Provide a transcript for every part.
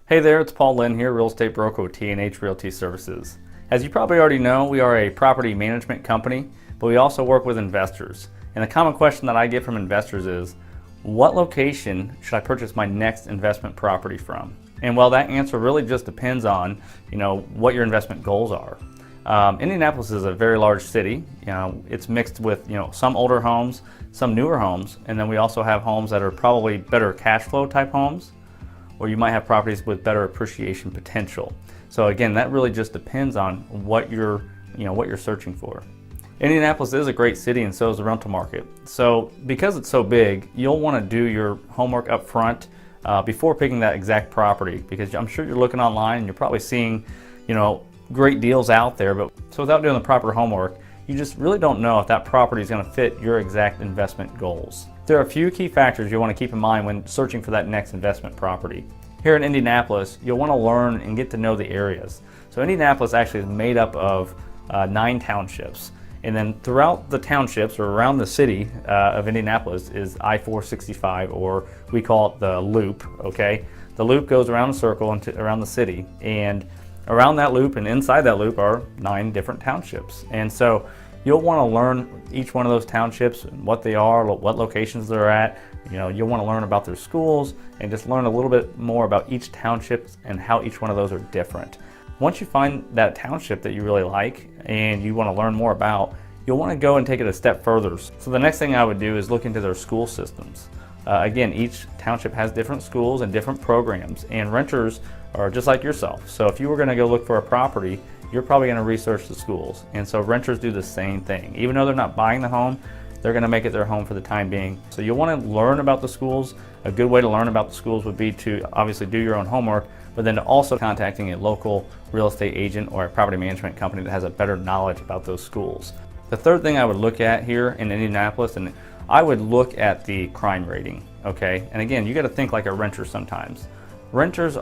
Hey there, it's Paul Lynn here, real estate broker with T&H Realty Services. As you probably already know, we are a property management company, but we also work with investors. And the common question that I get from investors is, what location should I purchase my next investment property from? And well, that answer really just depends on, what your investment goals are. Indianapolis is a very large city. It's mixed with, some older homes, some newer homes, and then we also have homes that are probably better cash flow type homes, or you might have properties with better appreciation potential. So again, that really just depends on what you're searching for. Indianapolis is a great city, and so is the rental market. So because it's so big, you'll want to do your homework up front before picking that exact property, because I'm sure you're looking online and you're probably seeing, great deals out there, but so without doing the proper homework, you just really don't know if that property is going to fit your exact investment goals. There are a few key factors you'll want to keep in mind when searching for that next investment property. Here in Indianapolis, you'll want to learn and get to know the areas. So Indianapolis actually is made up of 9 townships. And then throughout the townships, or around the city of Indianapolis, is I-465, or we call it the loop, okay? The loop goes around a circle around the city, and around that loop and inside that loop are 9 different townships. And so you'll want to learn each one of those townships and what they are, what locations they're at. You'll want to learn about their schools and just learn a little bit more about each township and how each one of those are different. Once you find that township that you really like and you want to learn more about, you'll want to go and take it a step further. So the next thing I would do is look into their school systems. Again, each township has different schools and different programs, and renters are just like yourself. So if you were going to go look for a property, you're probably going to research the schools. And so renters do the same thing. Even though they're not buying the home, they're going to make it their home for the time being. So you'll want to learn about the schools. A good way to learn about the schools would be to obviously do your own homework, but then to also contacting a local real estate agent or a property management company that has a better knowledge about those schools. The third thing I would look at here in Indianapolis, and I would look at the crime rating, okay? And again, you got to think like a renter sometimes. Renters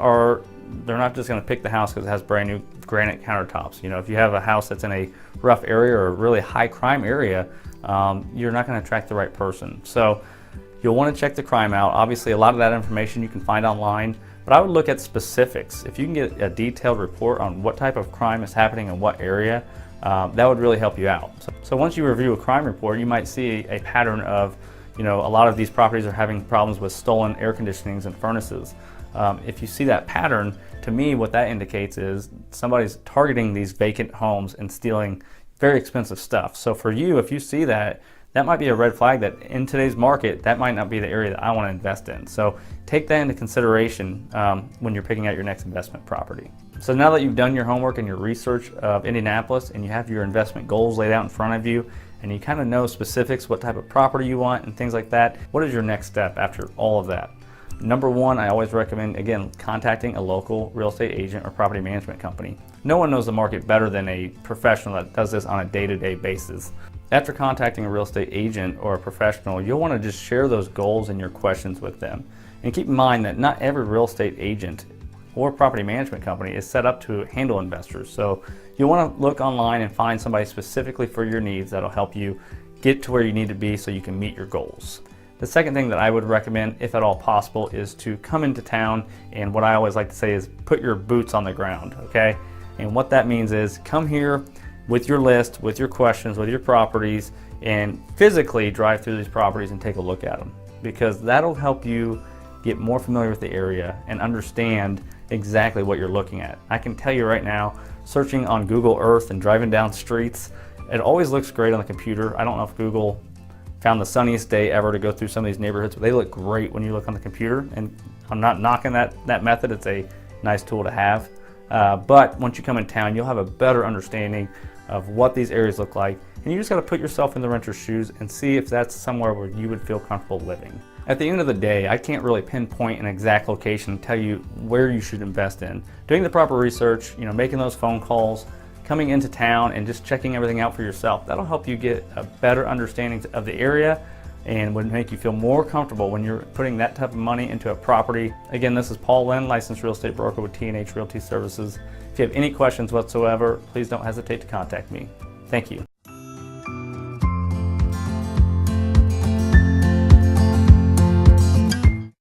they're not just going to pick the house because it has brand new granite countertops. If you have a house that's in a rough area or a really high crime area, you're not going to attract the right person. So you'll want to check the crime out. Obviously, a lot of that information you can find online, but I would look at specifics. If you can get a detailed report on what type of crime is happening in what area, that would really help you out. So once you review a crime report, you might see a pattern of, a lot of these properties are having problems with stolen air conditionings and furnaces. If you see that pattern, to me, what that indicates is somebody's targeting these vacant homes and stealing very expensive stuff. So for you, if you see that, that might be a red flag that in today's market, that might not be the area that I want to invest in. So take that into consideration when you're picking out your next investment property. So now that you've done your homework and your research of Indianapolis and you have your investment goals laid out in front of you, and you kind of know specifics, what type of property you want and things like that, what is your next step after all of that? Number one, I always recommend, again, contacting a local real estate agent or property management company. No one knows the market better than a professional that does this on a day-to-day basis. After contacting a real estate agent or a professional, you'll want to just share those goals and your questions with them. And keep in mind that not every real estate agent or property management company is set up to handle investors. So you'll want to look online and find somebody specifically for your needs that'll help you get to where you need to be so you can meet your goals. The second thing that I would recommend, if at all possible, is to come into town, and what I always like to say is put your boots on the ground, okay? And what that means is come here with your list, with your questions, with your properties, and physically drive through these properties and take a look at them, because that'll help you get more familiar with the area and understand exactly what you're looking at. I can tell you right now, searching on Google Earth and driving down streets, it always looks great on the computer. I don't know if Google found the sunniest day ever to go through some of these neighborhoods, but they look great when you look on the computer, and I'm not knocking that method. It's a nice tool to have. But once you come in town, you'll have a better understanding of what these areas look like, and you just got to put yourself in the renter's shoes and see if that's somewhere where you would feel comfortable living. At the end of the day, I can't really pinpoint an exact location and tell you where you should invest in. Doing the proper research, making those phone calls, coming into town and just checking everything out for yourself, that'll help you get a better understanding of the area and would make you feel more comfortable when you're putting that type of money into a property. Again, this is Paul Lynn, licensed real estate broker with T&H Realty Services. If you have any questions whatsoever, please don't hesitate to contact me. Thank you.